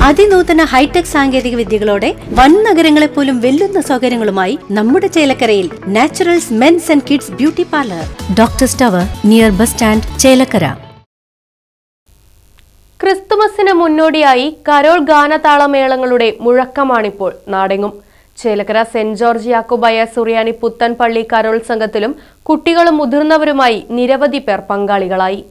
അതിനൂതന hi tech സാങ്കേതിക വിദ്യകളോടെ വൻ നഗരങ്ങളെ പോലും വെല്ലുന്ന സൗകര്യങ്ങളുമായി നമ്മുടെ ചേലക്കരയിൽ naturals men's and kids beauty parlour, doctors tower, near bus stand, Chelakkara. ക്രിസ്തുമസിന് മുന്നോടിയായി കരോൾ ഗാനതാളമേളങ്ങളുടെ മുഴക്കമാണിപ്പോൾ നാടെങ്ങും. ചേലക്കര സെന്റ് ജോർജ് യാക്കോബായ സുറിയാനി പുത്തൻ പള്ളി കരോൾ സംഘത്തിലും കുട്ടികളും മുതിർന്നവരുമായി നിരവധി പേർ പങ്കാളികളായി.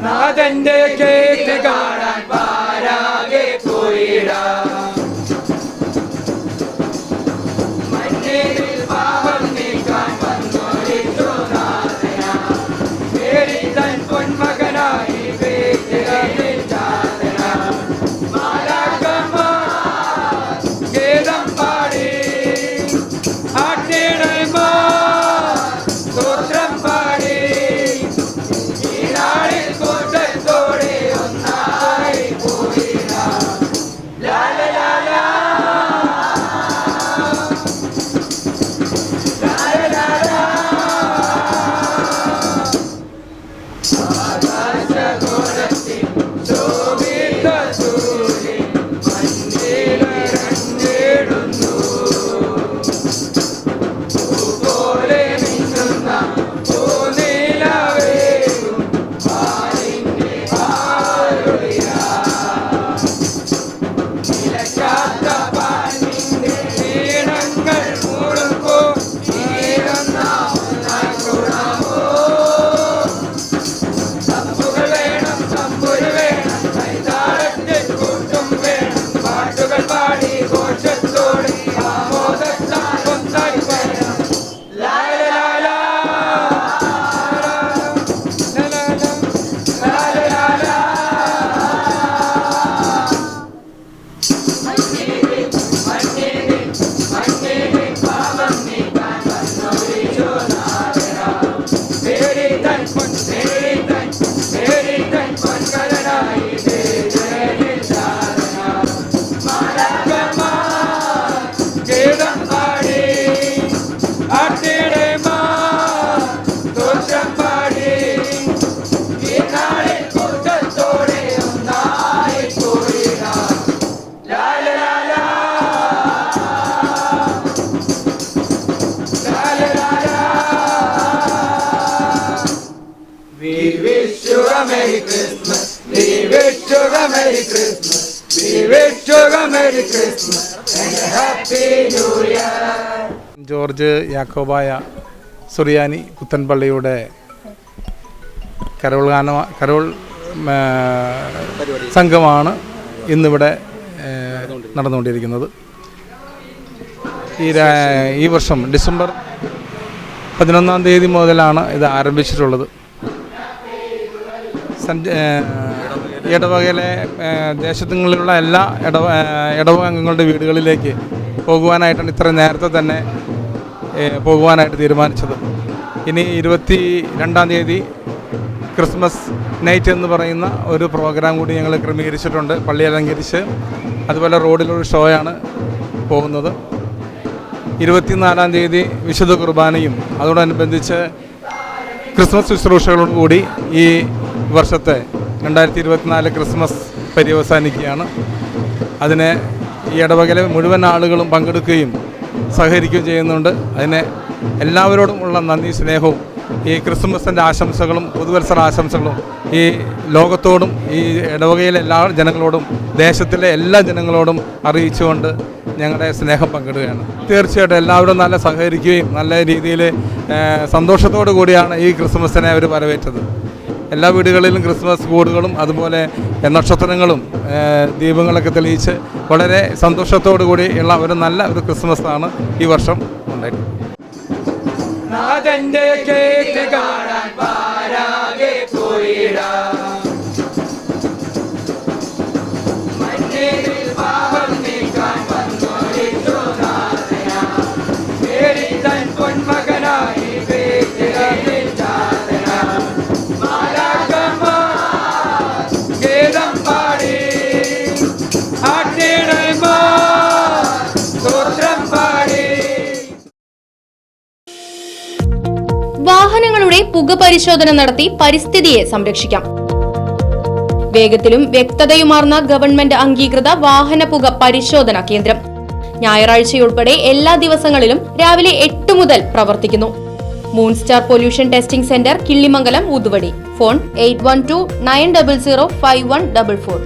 നാഥന്റെ കേക്ക് കാണാൻ പാരാകെ പോയിടാം. മണ്ണിൽ പാപം നീക്കാൻ വന്നോരിച്ചു നാഥനാം. പേരിത്തൻ പൊന്മകനായി വേദിയിൽ ചാതനാം. മാലാഖമാർ ഗീതം പാടി ആട്ടിടയന്മാർ സ്തോത്രം പാടി ഈ നാളിൽ കൂട്ടത്തോടെ ഒന്നായി പോയിടാം. ലാല ലാല ലാല ലാല ആകാശഗോളത്തിൽ ശോഭിത സൂര്യൻ മഞ്ഞിലരഞ്ഞിടുന്നു. പൂപോലെ മിന്നുന്ന പൂനിലവേകും പാലിന്റെ ആരുളിയ. നിലയ്ക്കാത്ത പാലിന്റെ ഈണങ്ങൾ മൂളുമ്പോൾ ഈരുന്ന ഒന്നായി കൂടാമോ? തമ്പുകൾ വേണം, തമ്പുരു വേണം, കൈതാളത്തിൽ കൂട്ടും വേണം. പാട്ടുകൾ പാടി ഘോഷത്തോടെ ആമോദത്താൽ ഒന്നായി വരണം. ലാല ലാല ലാല ലാല ലാല. മണ്ണിൽ പാപം നീക്കാൻ വന്നോരിച്ചു നാഥനാം. പേരിത്തൻ പൊൻകലനായി വേദിയിൽ ചാതനാം. മാലാഖമാർ ഗീതം പാടി ആട്ടിടയന്മാർ സ്തോത്രം പാടി ഈ നാളിൽ കൂട്ടത്തോടെ ഒന്നായി പോയിടാം. ലാല ലാല ലാല ലാല. We wish you a Merry Christmas. We wish you a Merry Christmas. We wish you a Merry Christmas and a Happy New Year. George യാക്കോബായ സുറിയാനി പുത്തൻപള്ളിയുടെ കരോൾ സംഘമാണ് ഇന്നിവിടെ നടന്നുകൊണ്ടിരിക്കുന്നത്. ഈ വർഷം ഡിസംബർ 11-ാം തീയതി മുതലാണ് ഇത് ആരംഭിച്ചിട്ടുള്ളത്. ഇടവകയിലെ ദേശത്തുങ്ങളിലുള്ള എല്ലാ ഇടവക അംഗങ്ങളുടെ വീടുകളിലേക്ക് പോകുവാനായിട്ടാണ് ഇത്ര നേരത്തെ തന്നെ പോകുവാനായിട്ട് തീരുമാനിച്ചത്. ഇനി 22-ാം തീയതി ക്രിസ്മസ് നൈറ്റ് എന്ന് പറയുന്ന ഒരു പ്രോഗ്രാം കൂടി ഞങ്ങൾ ക്രമീകരിച്ചിട്ടുണ്ട്. പള്ളി അലങ്കരിച്ച് അതുപോലെ റോഡിലൊരു ഷോയാണ് പോകുന്നത്. 24-ാം തീയതി വിശുദ്ധ കുർബാനയും അതോടനുബന്ധിച്ച് ക്രിസ്മസ് ശുശ്രൂഷകളോട് കൂടി ഈ വർഷത്തെ 2024 ക്രിസ്മസ് പര്യവസാനിക്കുകയാണ്. അതിന് ഈ ഇടവകയിലെ മുഴുവൻ ആളുകളും പങ്കെടുക്കുകയും സഹകരിക്കുകയും ചെയ്യുന്നുണ്ട്. അതിന് എല്ലാവരോടും ഉള്ള നന്ദി സ്നേഹവും ഈ ക്രിസ്മസിൻ്റെ ആശംസകളും പുതുവത്സര ആശംസകളും ഈ ലോകത്തോടും ഈ ഇടവകയിലെ എല്ലാ ജനങ്ങളോടും ദേശത്തിലെ എല്ലാ ജനങ്ങളോടും അറിയിച്ചുകൊണ്ട് ഞങ്ങളുടെ സ്നേഹം പങ്കിടുകയാണ്. തീർച്ചയായിട്ടും എല്ലാവരും നല്ല സഹകരിക്കുകയും നല്ല രീതിയിൽ സന്തോഷത്തോടു കൂടിയാണ് ഈ ക്രിസ്മസിനെ അവർ വരവേറ്റത്. എല്ലാ വീടുകളിലും ക്രിസ്മസ് കൂടുകളും അതുപോലെ നക്ഷത്രങ്ങളും ദീപങ്ങളൊക്കെ തെളിയിച്ച് വളരെ സന്തോഷത്തോടു കൂടിയുള്ള ഒരു നല്ല ഒരു ക്രിസ്മസാണ് ഈ വർഷം ഉണ്ടായിട്ടുള്ളത്. നാഥന്റെ കേക്ക് കാണാൻ പാരാകെ പോയിടാം. മണ്ണിൽ പാപം നീക്കാൻ വന്നോരിച്ചു നാഥനാം. പേരിത്തൻ പൊന്മകനായി വേദിയിൽ ചാതനാം. മാലാഖമാർ ഗീതം പാടി ആട്ടിടയന്മാർ സ്തോത്രം പാടി. വാഹനങ്ങളുടെ പുക പരിശോധന നടത്തി പരിസ്ഥിതിയെ സംരക്ഷിക്കാം. വേഗത്തിലും വ്യക്തതയുമാർന്ന ഗവൺമെന്റ് അംഗീകൃത വാഹന പുക പരിശോധനാ കേന്ദ്രം ഞായറാഴ്ചയുൾപ്പെടെ എല്ലാ ദിവസങ്ങളിലും രാവിലെ 8 മുതൽ പ്രവർത്തിക്കുന്നു. Moonstar pollution testing centre, Killimangalam, Oothuvadi. Phone 8129005144.